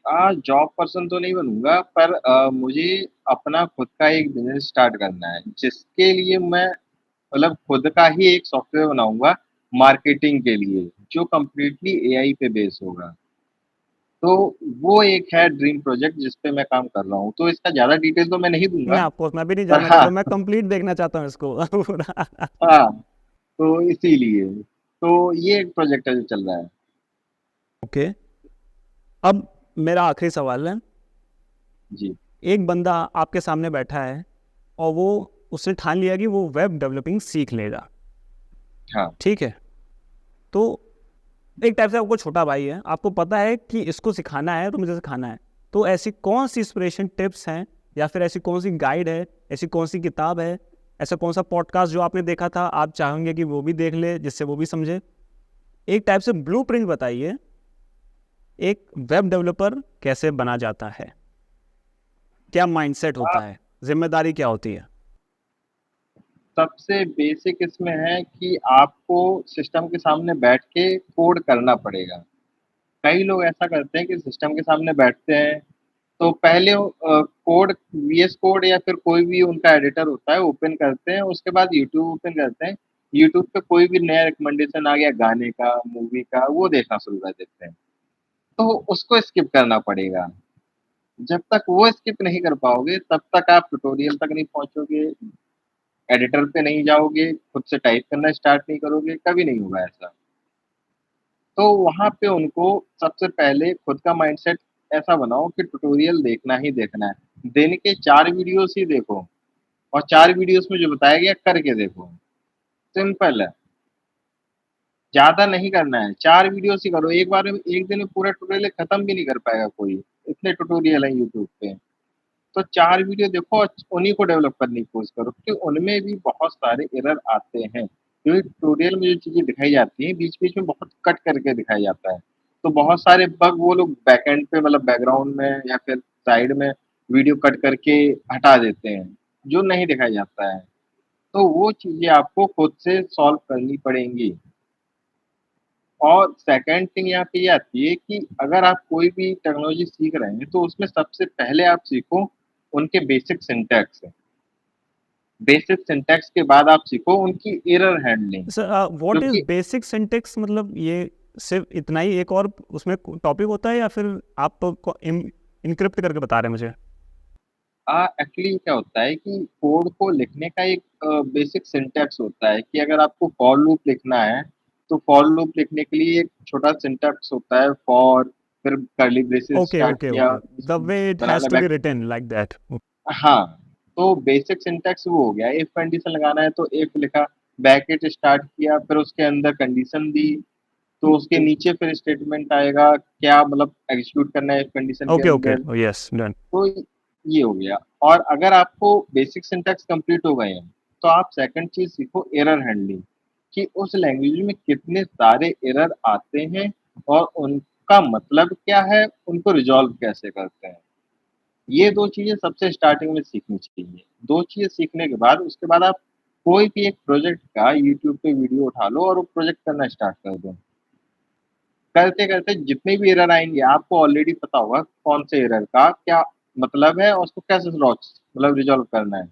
जॉब पर्सन तो नहीं बनूँगा पर मुझे अपना खुद का एक बिज़नेस स्टार्ट करना है, जिसके लिए मैं मतलब खुद का ही एक सॉफ्टवेयर बनाऊँगा मार्केटिंग के लिए, जो कंप्लीटली एआई पे बेस होगा। तो वो एक है ड्रीम प्रोजेक्ट जिस पे मैं काम कर रहा हूँ। तो इसका ज़्यादा डिटेल तो मैं नहीं मैं दूँगा, ऑफ मैं भी नहीं पर जानना हाँ, चाहता, मैं कंप्लीट देखना चाहता हूँ इसको पूरा। हाँ, तो इसीलिए। तो ये एक प्रोजेक्ट है जो चल रहा है। ओके, अब मेरा आखिरी सवाल है। जी, एक बंदा आपके सामने बैठा है और वो उसने ठान लिया कि वो वेब डेवलपिंग सीख लेगा, हाँ, ठीक है? तो एक टाइप से आपको छोटा भाई है, आपको पता है कि इसको सिखाना है तो मुझे सिखाना है। तो ऐसी कौन सी इंस्पिरेशन टिप्स हैं, या फिर ऐसी कौन सी गाइड है, ऐसी कौन सी किताब है, ऐसा कौन सा पॉडकास्ट जो आपने देखा था आप चाहेंगे कि वो भी देख ले जिससे वो भी समझे? एक टाइप से ब्लूप्रिंट बताइए, एक वेब डेवलपर कैसे बना जाता है, क्या माइंडसेट अ, होता है, जिम्मेदारी क्या होती है? सबसे बेसिक इसमें है कि आपको सिस्टम के सामने बैठ के कोड करना पड़ेगा। कई लोग ऐसा करते हैं कि सिस्टम के सामने बैठते हैं, तो पहले वो कोड वीएस कोड या फिर कोई भी उनका एडिटर होता है, ओपन करते हैं, उसके बाद यूट्यूब ओपन करते हैं। यूट्यूब पे कोई भी नया रिकमेंडेशन आ गया गाने का, मूवी का, वो देखना शुरू कर देते हैं। तो उसको स्किप करना पड़ेगा। जब तक वो स्किप नहीं कर पाओगे, तब तक आप ट्यूटोरियल तक नहीं पहुँचोगे, एडिटर पे नहीं जाओगे, खुद से टाइप करना स्टार्ट नहीं करोगे, कभी नहीं होगा ऐसा। तो वहाँ पे उनको सबसे पहले खुद का माइंडसेट ऐसा बनाओ कि ट्यूटोरियल देखना ही देखना है। दिन के 4 वीडियोज़ ही देखो और 4 वीडियोज़ में जो बताया गया करके देखो। सिंपल है, ज़्यादा नहीं करना है, 4 वीडियोज़ ही करो। एक बार में एक दिन में पूरा ट्यूटोरियल खत्म भी नहीं कर पाएगा कोई, इतने ट्यूटोरियल हैं यूट्यूब पे। तो 4 वीडियो देखो और उन्हीं को डेवलप करने की कोशिश करो क्योंकि उनमें भी बहुत सारे एरर आते हैं। क्योंकि ट्यूटोरियल में जो चीज़ें दिखाई जाती हैं, बीच-बीच में बहुत कट करके दिखाया जाता है। तो बहुत सारे बग वो लोग बैकएंड पे मतलब बैकग्राउंड में या फिर साइड में वीडियो कट करके हटा देते हैं, जो नहीं दिखाया जाता है। तो वो चीज़ें आपको खुद से सॉल्व करनी पड़ेंगी। और सेकंड थिंग यहाँ पे ये आती है कि अगर आप कोई भी टेक्नोलॉजी सीख रहे हैं, तो उसमें सबसे पहले आप सीखो उनके बेसिक सिंटैक्स। बेसिक सिंटैक्स के बाद आप सीखो उनकी error handling sir, what is क्योंकि बेसिक सिंटेक्स, मतलब ये सिर्फ इतना ही, एक और उसमें टॉपिक होता है, या फिर आप तो इनक्रिप्ट करके बता रहे हैं मुझे? एक्चुअली क्या होता है कि कोड को लिखने का एक बेसिक सिंटैक्स होता है कि अगर आपको फॉर लूप लिखना है, तो फॉर लूप लिखने के लिए एक छोटा सिंटैक्स होता है फॉर फिर curly braces okay start okay किया, okay, the way it has बनाना to be back written like that. हाँ, तो बेसिक सिंटैक्स वो हो गया, इफ कंडीशन लगाना है तो इफ लिखा, ब्रैकेट स्टार्ट किया, फिर उसके अंदर कंडीशन दी, तो उसके नीचे फिर स्टेटमेंट आएगा, क्या मतलब एग्जीक्यूट करना है इफ कंडीशन के ओके ओके, अंदर, यस डन। तो ये हो गया। और अगर आपको बेसिक सिंटैक्स कंप्लीट हो गए हैं, तो आप सेकंड चीज़ सीखो एरर हैंडलिंग, कि उस लैंग्वेज में कितने सारे एरर आते हैं और उनका मतलब क्या है, उनको रिज़ॉल्व कैसे करते हैं। ये 2 चीज़ें सबसे स्टार्टिंग में सीखनी चाहिए। 2 चीज़ें सीखने के बाद उसके बाद आप कोई भी एक प्रोजेक्ट का यूट्यूब पे वीडियो उठा लो और वो प्रोजेक्ट करना स्टार्ट कर दो। करते-करते जितने भी एरर आएँगे आपको ऑलरेडी पता होगा कौन से एरर का क्या मतलब है और उसको कैसे मतलब रिज़ॉल्व करना है।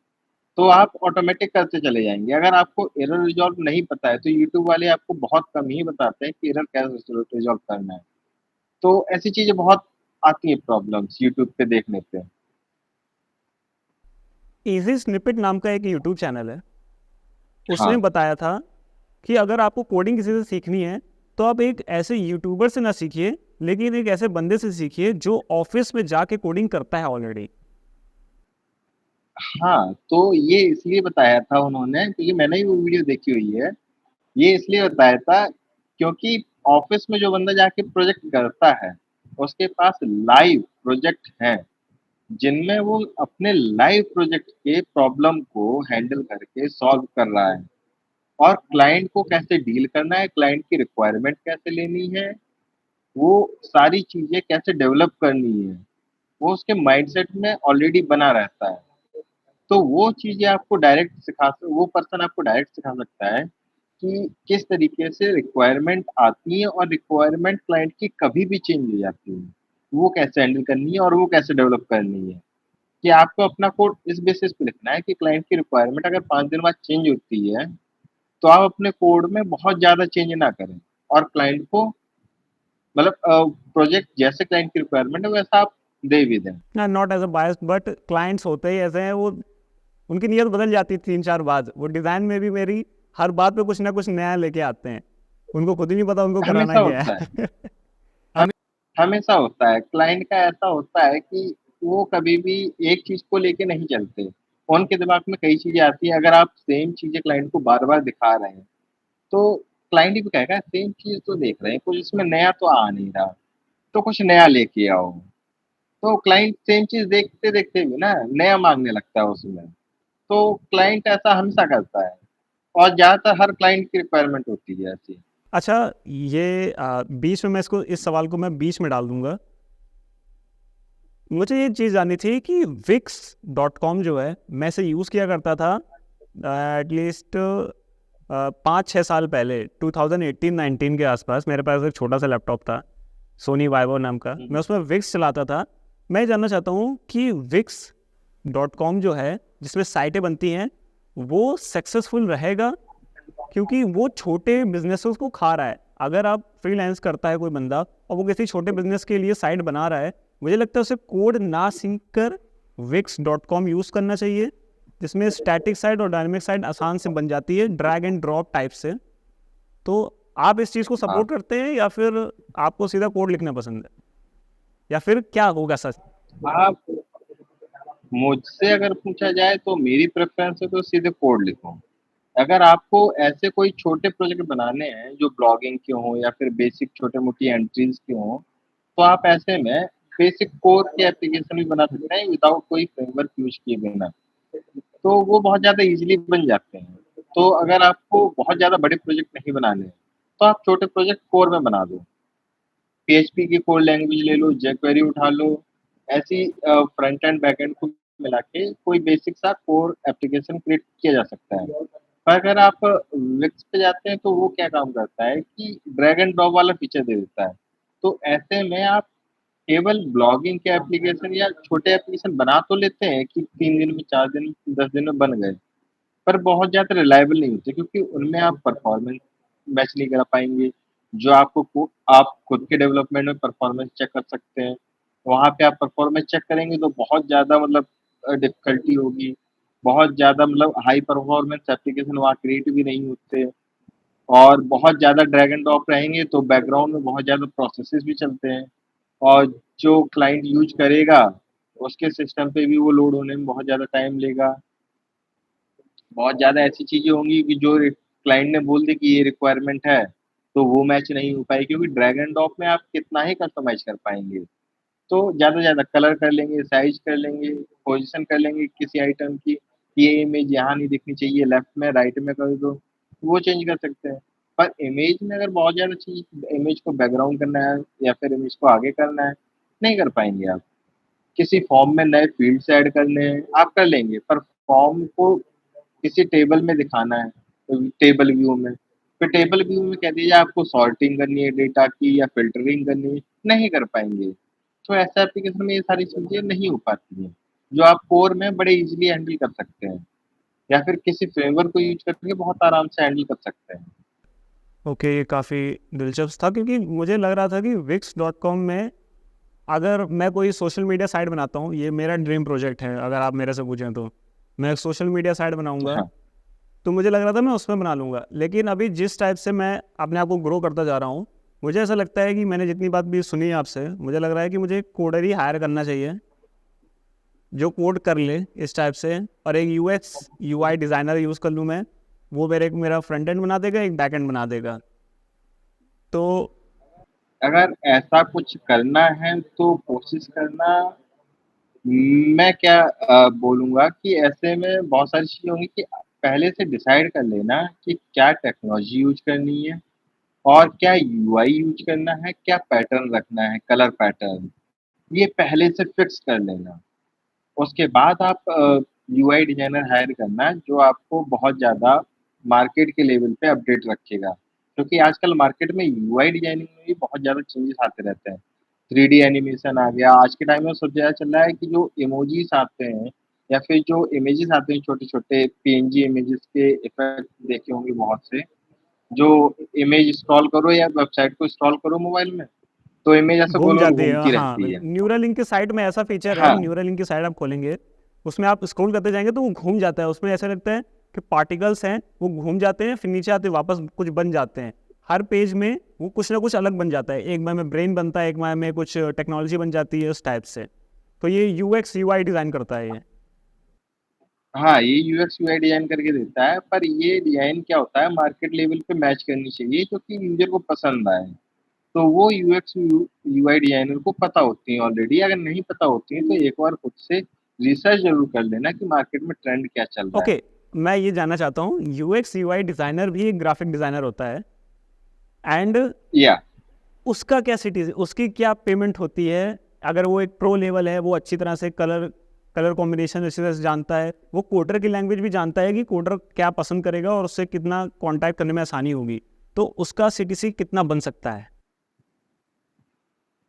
तो आप ऑटोमैटिक करते चले जाएँगे। अगर आपको एरर रिज़ॉल्व नहीं पता है तो यूट्यूब वाले आपको बहुत कम ही बताते हैं कि एरर कैसे रिज़ॉल्व करना है। तो ऐसी चीज़ें बहुत आती हैं प्रॉब्लम्स यूट्यूब पे देखने पे। इजी स्निपेट नाम का एक यूट्यूब चैनल है, उसने हाँ। बताया था कि अगर आपको कोडिंग किसी से सीखनी है तो आप एक ऐसे यूट्यूबर से ना सीखिए, लेकिन एक ऐसे बंदे से सीखिए जो ऑफिस में जाके कोडिंग करता है ऑलरेडी। हाँ, तो ये इसलिए बताया था उन्होंने क्योंकि मैंने भी वो वीडियो देखी हुई है। ये इसलिए बताया था क्योंकि ऑफ़िस में जो बंदा जाके प्रोजेक्ट करता है, उसके पास लाइव प्रोजेक्ट हैं, जिनमें वो अपने लाइव प्रोजेक्ट के प्रॉब्लम को हैंडल करके सॉल्व कर रहा है और क्लाइंट को कैसे डील करना है, क्लाइंट की रिक्वायरमेंट कैसे लेनी है, वो सारी चीज़ें कैसे डेवलप करनी है, वो उसके माइंडसेट में ऑलरेडी बना रहता है। तो वो चीज़ें आपको डायरेक्ट वो पर्सन आपको डायरेक्ट सिखा सकता है कि किस तरीके से रिक्वायरमेंट आती है और रिक्वायरमेंट क्लाइंट की कभी भी चेंज हो जाती है। वो कैसे हैंडल करनी है और वो कैसे डेवलप करनी है। कि आपको अपना कोड इस बेसिस पे लिखना है कि क्लाइंट की रिक्वायरमेंट अगर 5 दिन बाद चेंज होती है, तो आप अपने कोड में बहुत ज़्यादा चेंज ना करें और क्लाइंट को मतलब प्रोजेक्ट जैसे क्लाइंट की रिक्वायरमेंट है वैसा आप दे भी दें। ना, not as a bias, but clients होते ही ऐसे हैं, वो उनकी नीयत बदल जाती है 3-4 बार। वो डिज़ाइन में भी मेरी हर बात पे कुछ ना कुछ नया लेके आते हैं, उनको खुद ही नहीं पता उनको कराना हमेशा क्या होता है। है। हम हमेशा होता है, क्लाइंट का ऐसा होता है कि वो कभी भी एक चीज़ को लेके नहीं चलते। उनके दिमाग में कई चीज़ें आती हैं, अगर आप सेम चीज़ें क्लाइंट को बार-बार दिखा रहे हैं, तो क्लाइंट भी कहेगा सेम चीज़ तो देख रहे हैं, कुछ इसमें नया तो आ नहीं रहा, तो कुछ नया लेके आओ। तो क्लाइंट सेम चीज़ देखते-देखते भी ना नया माँगने लगता है उसमें। तो क्लाइंट ऐसा हमेशा करता है और ज़्यादातर हर क्लाइंट की रिक्वायरमेंट होती है ऐसी। अच्छा, ये बीच में मैं इसको, इस सवाल को मैं बीच में डाल दूँगा। मुझे ये चीज़ जाननी थी कि wix.com जो है, मैं इसे यूज़ किया करता था एटलीस्ट 5-6 साल पहले, 2018-19 के आसपास। मेरे पास एक छोटा सा लैपटॉप था, सोनी वाइवो नाम का, हुँ, मैं हुँ। उसमें विक्स चलाता था। मैं ये जानना चाहता हूँ कि wix.com जो है, जिसमें साइटें बनती हैं, वो सक्सेसफुल रहेगा? क्योंकि वो छोटे बिजनेसेस को खा रहा है। अगर आप फ्रीलांस करता है कोई बंदा और वो किसी छोटे बिजनेस के लिए साइट बना रहा है, मुझे लगता है उसे कोड ना सीख कर wix.com यूज़ करना चाहिए, जिसमें स्टैटिक साइट और डायनेमिक साइट आसान से बन जाती है, ड्रैग एंड ड्रॉप टाइप से। तो आप इस चीज़ को हाँ, सपोर्ट करते हैं या फिर आपको सीधा कोड लिखना पसंद है, या फिर क्या होगा सच? आप मुझसे अगर पूछा जाए तो मेरी प्रेफ़रेंस है तो सीधे कोड लिखो। अगर आपको ऐसे कोई छोटे प्रोजेक्ट बनाने हैं जो ब्लॉगिंग के हों या फिर बेसिक छोटे-मोटी एंट्रीज़ के हों, तो आप ऐसे में बेसिक कोर के एप्लीकेशन भी बना सकते हैं विदाउट कोई फ्रेमवर्क यूज़ किए बिना। तो वो बहुत ज़्यादा ईज़िली बन जाते हैं। तो अगर आपको बहुत ज़्यादा बड़े प्रोजेक्ट नहीं बनाने हैं, तो आप छोटे प्रोजेक्ट कोर में बना दो। पीएचपी की कोड लैंग्वेज ले लो, jQuery उठा लो, ऐसी फ्रंट एंड बैक एंड को मिला के कोई बेसिक सा कोर एप्लीकेशन क्रिएट किया जा सकता है। पर अगर आप विक्स पे जाते हैं तो वो क्या काम करता है कि ड्रैग एंड ड्रॉप वाला फीचर दे देता है। तो ऐसे में आप केवल ब्लॉगिंग के एप्लीकेशन या छोटे एप्लीकेशन बना तो लेते हैं कि 3 दिन में, 4 दिन, 10 दिन में बन गए। पर बहुत ज़्यादा रिलायबल नहीं होते क्योंकि उनमें आप परफॉर्मेंस मैच नहीं करा पाएँगे। जो आपको आप खुद के डेवलपमेंट में परफॉर्मेंस चेक कर सकते हैं। वहाँ पे आप परफॉर्मेंस चेक करेंगे तो बहुत ज़्यादा मतलब डिफ़िकल्टी होगी। बहुत ज़्यादा मतलब हाई परफॉर्मेंस एप्लीकेशन वहाँ क्रिएट भी नहीं होते और बहुत ज़्यादा ड्रैग एंड ड्रॉप रहेंगे तो बैकग्राउंड में बहुत ज़्यादा प्रोसेसेस भी चलते हैं और जो क्लाइंट यूज़ करेगा, उसके सिस्टम पे भी वो लोड होने में बहुत ज़्यादा टाइम लेगा। बहुत ज़्यादा ऐसी चीज़ें होंगी कि जो क्लाइंट ने बोल दी कि ये रिक्वायरमेंट है, तो वो मैच नहीं हो पाएगी क्योंकि ड्रैग एंड ड्रॉप में आप कितना ही कस्टमाइज़ कर पाएँगे। तो ज़्यादा से ज़्यादा कलर कर लेंगे, साइज़ कर लेंगे, पोज़ीशन कर लेंगे किसी आइटम की, ये इमेज यहाँ नहीं दिखनी चाहिए, लेफ्ट में, राइट में कर दो, वो चेंज कर सकते हैं। पर इमेज में अगर बहुत ज़्यादा चीज़ इमेज को बैकग्राउंड करना है या फिर इमेज को आगे करना है, नहीं कर पाएँगे आप। किसी फॉर्म में नए फ़ील्ड्स ऐड करने हैं, आप कर लेंगे, पर फॉर्म को किसी टेबल में दिखाना है, टेबल व्यू में, फिर टेबल व्यू में कह दीजिए आपको सॉर्टिंग करनी है डेटा की या फ़िल्टरिंग करनी है, नहीं कर पाएँगे। तो ऐसे एप्लीकेशन में ये सारी चीज़ें नहीं हो पाती हैं, जो आप कोर में बड़े ईज़िली हैंडल कर सकते हैं या फिर किसी फ्रेमवर्क को यूज़ करके बहुत आराम से हैंडल कर सकते हैं। ओके, ये काफ़ी दिलचस्प था, क्योंकि मुझे लग रहा था कि wix.com में अगर मैं कोई सोशल मीडिया साइट बनाता हूँ, ये मेरा ड्रीम प्रोजेक्ट है अगर आप मेरे से पूछें तो। मैं एक सोशल मीडिया साइट बनाऊँगा, हाँ, तो मुझे लग रहा था मैं उसमें बना लूँगा। लेकिन अभी जिस टाइप से मैं अपने आप को ग्रो करता जा रहा हूँ, मुझे ऐसा लगता है कि मैंने जितनी बात भी सुनी है आपसे, मुझे लग रहा है कि मुझे एक कोडर ही हायर करना चाहिए, जो कोड कर ले इस टाइप से, और एक यूएक्स यूआई डिज़ाइनर यूज़ कर लूँ मैं, वो मेरा फ्रंट एंड बना देगा, एक बैक एंड बना देगा। तो अगर ऐसा कुछ करना है तो कोशिश करना मैं क्या बोलूँगा कि ऐसे में बहुत सारी चीज़ें होंगी कि पहले से डिसाइड कर लेना कि क्या टेक्नोलॉजी यूज़ करनी है और क्या यूआई यूज़ करना है, क्या पैटर्न रखना है, कलर पैटर्न, ये पहले से फिक्स कर लेना। उसके बाद आप यूआई डिज़ाइनर हायर करना जो आपको बहुत ज़्यादा मार्केट के लेवल पे अपडेट रखेगा। क्योंकि आजकल मार्केट में यूआई डिज़ाइनिंग में भी बहुत ज़्यादा चेंजेस आते रहते हैं। 3D एनिमेशन आ गया, आज के टाइम में सबसे ज़्यादा चल रहा है कि जो इमोजीज़ आते हैं या फिर जो इमेजेस आते हैं छोटे-छोटे पीएनजी इमेजेस के इफ़ेक्ट देखे होंगे बहुत से, जो इमेज स्क्रॉल करो या वेबसाइट को स्क्रॉल करो मोबाइल में, तो इमेज ऐसे घूम गोल गोल जाती है, घूमती हाँ। रहती है। न्यूरालिंक के साइट में ऐसा फीचर है, हाँ, न्यूरालिंक की साइट आप खोलेंगे, उसमें आप स्क्रॉल करते जाएंगे तो वो घूम जाता है, उसमें ऐसा लगता है कि पार्टिकल्स हैं, वो घूम जाते हैं, फिर नीचे आते वापस कुछ बन जाते हैं। हर पेज में वो कुछ ना कुछ अलग बन जाता है, एक बार में ब्रेन बनता है, एक बार में कुछ टेक्नोलॉजी बन जाती है, उस टाइप से। तो ये यूएक्स यूआई डिज़ाइन करता है ये। हाँ, ये यूएक्स यूआई डिज़ाइन करके देता है, पर ये डिज़ाइन क्या होता है मार्केट लेवल पे मैच करनी चाहिए जो कि यूज़र को पसंद आए। तो वो यूएक्स यूआई डिज़ाइनर को पता होती हैं ऑलरेडी, अगर नहीं पता होती हैं तो एक बार खुद से रिसर्च ज़रूर कर लेना कि मार्केट में ट्रेंड क्या चल रहा है। ओके, मैं ये जानना चाहता हूँ, यूएक्स यूआई डिज़ाइनर भी एक ग्राफिक डिज़ाइनर होता है, एंड या उसका क्या सिटीज, उसकी क्या पेमेंट होती है? अगर वो एक प्रो लेवल है, वो अच्छी तरह से कलर कलर कॉम्बिनेशन अच्छी तरह से जानता है, वो कोडर की लैंग्वेज भी जानता है कि कोडर क्या पसंद करेगा और उससे कितना कांटेक्ट करने में आसानी होगी, तो उसका सीटीसी कितना बन सकता है?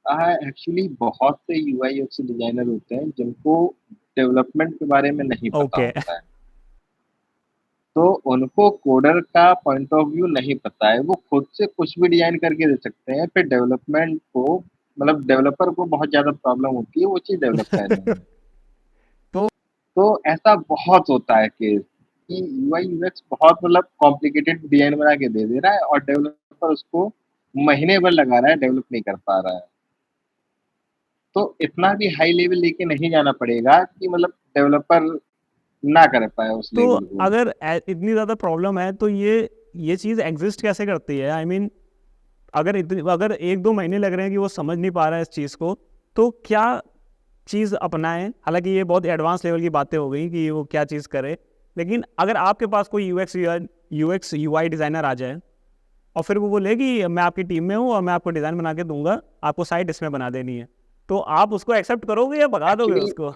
एक्चुअली बहुत से यूआई यूएक्स डिज़ाइनर होते हैं जिनको डेवलपमेंट के बारे में नहीं पता ओके। होता है। तो उनको कोडर का पॉइंट ऑफ व्यू नहीं पता है, वो खुद से कुछ भी डिज़ाइन करके दे सकते हैं, फिर डेवलपमेंट को मतलब डेवलपर को बहुत ज़्यादा प्रॉब्लम होती है वो चीज़ डेवलप करने में। तो तो ऐसा बहुत होता है केस कि यूआई यूएक्स बहुत मतलब कॉम्प्लिकेटेड डिज़ाइन बना के दे दे रहा है और डेवलपर उसको महीने भर लगा रहा है, डेवलप नहीं कर पा रहा है। तो इतना भी हाई लेवल लेके नहीं जाना पड़ेगा कि मतलब डेवलपर ना कर पाए उस तो लेवल को। अगर इतनी ज़्यादा प्रॉब्लम है तो ये चीज़ एग्जिस्ट कैसे करती है? आई मीन, अगर एक दो महीने लग रहे हैं कि वो समझ नहीं पा रहा है इस चीज़ को, तो क्या चीज़ अपनाएं? हालांकि ये बहुत एडवांस लेवल की बातें हो गई कि वो क्या चीज़ करे, लेकिन अगर आपके पास कोई यूएक्स यूआई डिज़ाइनर आ जाए और फिर वो बोले कि मैं आपकी टीम में हूँ और मैं आपको डिज़ाइन बना के दूंगा, आपको साइट इसमें बना देनी है, तो आप उसको एक्सेप्ट करोगे या भगा दोगे एक्चुअली उसको?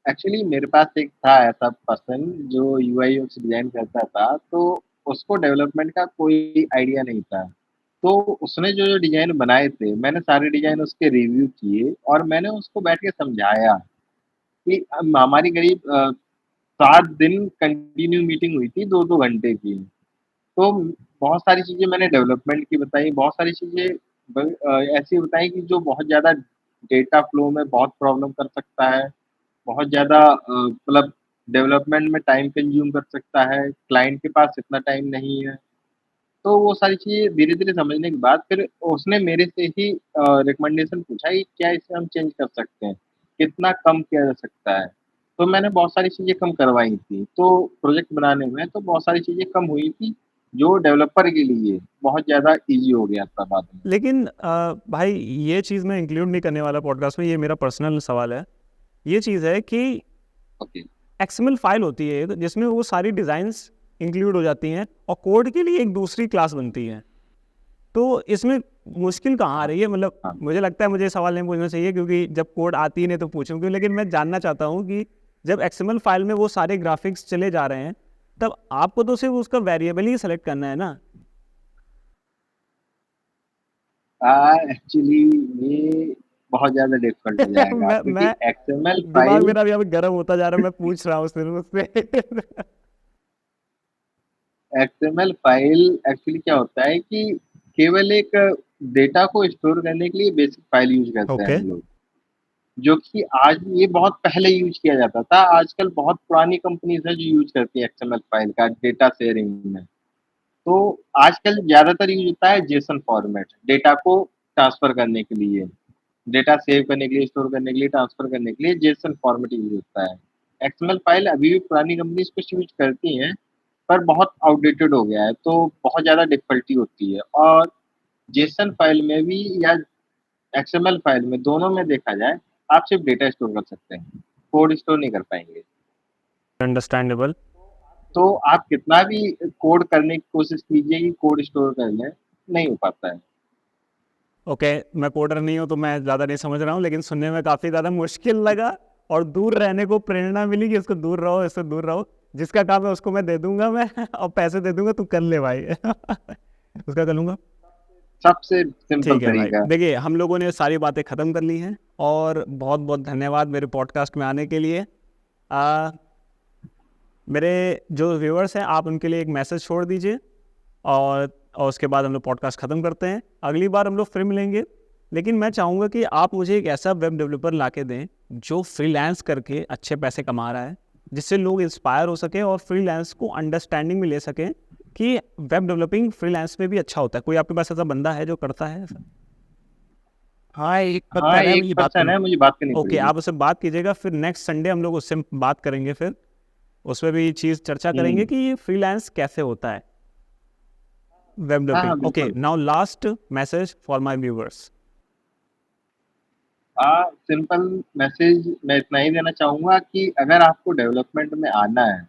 एक्चुअली मेरे पास एक था ऐसा पर्सन जो यूआई यूएक्स डिज़ाइन करता था, तो उसको डेवलपमेंट का कोई आइडिया नहीं था। तो उसने जो-जो डिज़ाइन बनाए थे, मैंने सारे डिज़ाइन उसके रिव्यू किए और मैंने उसको बैठ के समझाया कि हमारी करीब 7 दिन कंटिन्यू मीटिंग हुई थी 2-2 घंटे की। तो बहुत सारी चीज़ें मैंने डेवलपमेंट की बताई, बहुत सारी चीज़ें ऐसी बताई कि जो बहुत ज़्यादा डेटा फ्लो में बहुत प्रॉब्लम कर सकता है, बहुत ज़्यादा मतलब डेवलपमेंट में टाइम कंज़्यूम कर सकता है, क्लाइंट के पास इतना टाइम नहीं है। तो वो सारी चीज़ें धीरे-धीरे समझने के बाद फिर उसने मेरे से ही रिकमेंडेशन पूछा कि क्या इसे हम चेंज कर सकते हैं? कितना कम किया जा सकता है? तो मैंने बहुत सारी चीज़ें कम करवाई थी। तो प्रोजेक्ट बनाने में तो बहुत सारी चीज़ें कम हुई थी, जो डेवलपर के लिए बहुत ज़्यादा ईज़ी हो गया था बाद में। लेकिन भाई, ये चीज़ मैं इंक्लूड नहीं करने वाला पॉडकास्ट में, ये मेरा पर्सनल सवाल है। ये चीज़ है कि ओके। एक्सएमएल फाइल होती है जिसमें वो सारी डिज़ाइंस इंक्लूड हो जाती हैं और कोड के लिए एक दूसरी क्लास बनती है, तो इसमें मुश्किल कहाँ आ हाँ, रही है? मतलब हाँ। मुझे लगता है मुझे ये सवाल नहीं पूछना चाहिए क्योंकि जब कोड आती ही नहीं तो पूछूं क्यों, लेकिन मैं जानना चाहता हूँ कि जब एक्सएमएल फाइल में वो सारे ग्राफिक्स चले जा रहे हैं, तब आपको तो सिर्फ उसका वेरिएबल ही सेलेक्ट करना है ना? एक्चुअली ये बहुत ज़्यादा डिफ़िकल्ट हो जाएगा क्योंकि मैं एक्सएमएल दिमाग फाइल मेरा अभी गर्म होता जा रहा है, मैं पूछ रहा हूँ सिर्फ उससे। एक्सएमएल फाइल एक्चुअली क्या होता है कि केवल एक डेटा को स्टोर करने के लिए बेसिक फाइल यूज़ करते हैं ओके। हम लोग। जो कि आज ये बहुत पहले यूज़ किया जाता था, आजकल बहुत पुरानी कंपनीज़ हैं जो यूज़ करती हैं एक्सएमएल फाइल का डेटा शेयरिंग में। तो आजकल ज़्यादातर यूज़ होता है जेसन फॉर्मेट, डेटा को ट्रांसफ़र करने के लिए, डेटा सेव करने के लिए, स्टोर करने के लिए, ट्रांसफ़र करने के लिए जेसन फॉर्मेट यूज़ होता है। एक्सएमएल फाइल अभी भी पुरानी कंपनीज़ कुछ यूज़ करती हैं, पर बहुत आउटडेटेड हो गया है, तो बहुत ज़्यादा डिफ़िकल्टी होती है और जेसन फाइल में भी या एक्सएमएल फाइल में, दोनों में देखा जाए, आप सिर्फ़ डेटा स्टोर कर सकते हैं, कोड स्टोर नहीं कर पाएँगे। अंडरस्टैंडेबल। तो आप कितना भी कोड करने की कोशिश कीजिए कि कोड स्टोर कर लें, नहीं हो पाता है। ओके, मैं कोडर नहीं हूँ तो मैं ज़्यादा नहीं समझ रहा हूँ, लेकिन सुनने में काफ़ी ज़्यादा मुश्किल लगा और दूर रहने को प्रेरणा मिली कि इसको दूर रहो, इससे दूर रहो। जिसका काम है उसको मैं दे दूंगा, मैं और पैसे दे दूंगा, तू कर ले भाई। उसका कर लूंगा। सबसे सिंपल ठीक है भाई, तरीका। देखिए हम लोगों ने सारी बातें ख़त्म कर ली हैं और बहुत बहुत धन्यवाद मेरे पॉडकास्ट में आने के लिए। आ, मेरे जो व्यूअर्स हैं, आप उनके लिए एक मैसेज छोड़ दीजिए और और उसके बाद हम लोग पॉडकास्ट ख़त्म करते हैं। अगली बार हम लोग फिर मिलेंगे, लेकिन मैं चाहूँगा कि आप मुझे एक ऐसा वेब डेवलपर ला के दें जो फ्रीलांस करके अच्छे पैसे कमा रहा है, जिससे लोग इंस्पायर हो सके और फ्रीलांस को अंडरस्टैंडिंग में ले सकें कि वेब डेवलपिंग फ्रीलांस में भी अच्छा होता है। कोई आपके पास ऐसा बंदा है जो करता है ऐसा? हाँ, एक हाँ, पर्सन है, एक मुझे बात पर्सन है, मुझे बात करनी ओके, पड़ेगी। आप उससे बात कीजिएगा, फिर नेक्स्ट संडे हम लोग उससे बात करेंगे, फिर उसमें भी चीज़ चर्चा करेंगे कि ये फ्रीलांस कैसे होता है वेब हाँ, हाँ, डेवलपिंग। ओके, बिल्कुल। Now last message for my viewers. Simple message मैं इतना ही देना चाहूँगा कि अगर आपको डेवलपमेंट में आना है,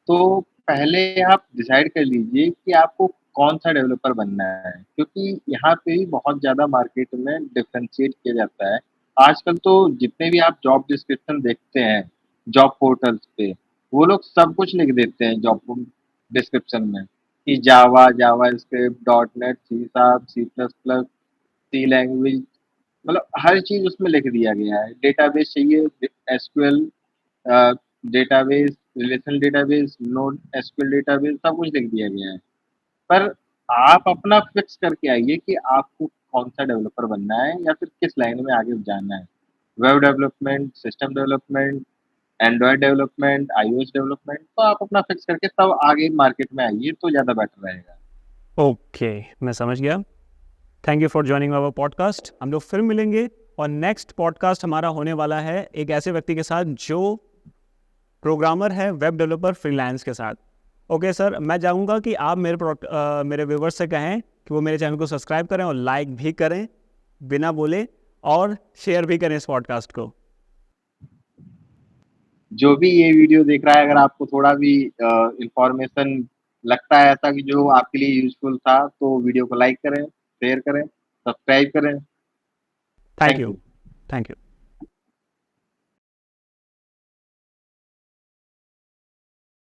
तो पहले आप डिसाइड कर लीजिए कि आपको कौन-सा डेवलपर बनना है, क्योंकि यहाँ पे ही बहुत ज़्यादा मार्केट में डिफरेंशिएट किया जाता है। आजकल तो जितने भी आप जॉब डिस्क्रिप्शन देखते हैं, जॉब पोर्टल्स पे, वो लोग सब कुछ लिख देते हैं जॉब डिस्क्रिप्शन में कि Java, JavaScript, dot net, C sharp, C plus plus, C language, मतलब हर चीज़ उसमें लिख दिया गया है। डेटाबेस चाहिए, SQL database, relational database, node SQL database, सब कुछ लिख दिया गया है। पर आप अपना फिक्स करके आइए कि आपको कौन-सा डेवलपर बनना है या फिर किस लाइन में आगे जाना है। Web development, system development, Android development, iOS development, तो आप अपना फिक्स करके तब आगे मार्केट में आइए तो ज़्यादा बेटर रहेगा। ओके, मैं समझ गया। Thank you for joining our podcast. हम लोग फिर मिलेंगे और नेक्स्ट पॉडकास्ट हमारा होने वाला है एक ऐसे व्यक्ति के साथ जो प्रोग्रामर है, वेब डेवलपर फ्रीलांस के साथ। ओके सर, मैं चाहूँगा कि आप मेरे व्यूवर्स से कहें कि वो मेरे चैनल को सब्सक्राइब करें और लाइक भी करें बिना बोले, और शेयर भी करें इस पॉडकास्ट को। जो भी ये वीडियो देख रहा है, अगर आपको थोड़ा भी इन्फॉर्मेशन लगता है ऐसा कि जो आपके लिए यूज़फुल था, तो वीडियो को लाइक करें, शेयर करें, सब्सक्राइब करें। Thank thank you. You. Thank you.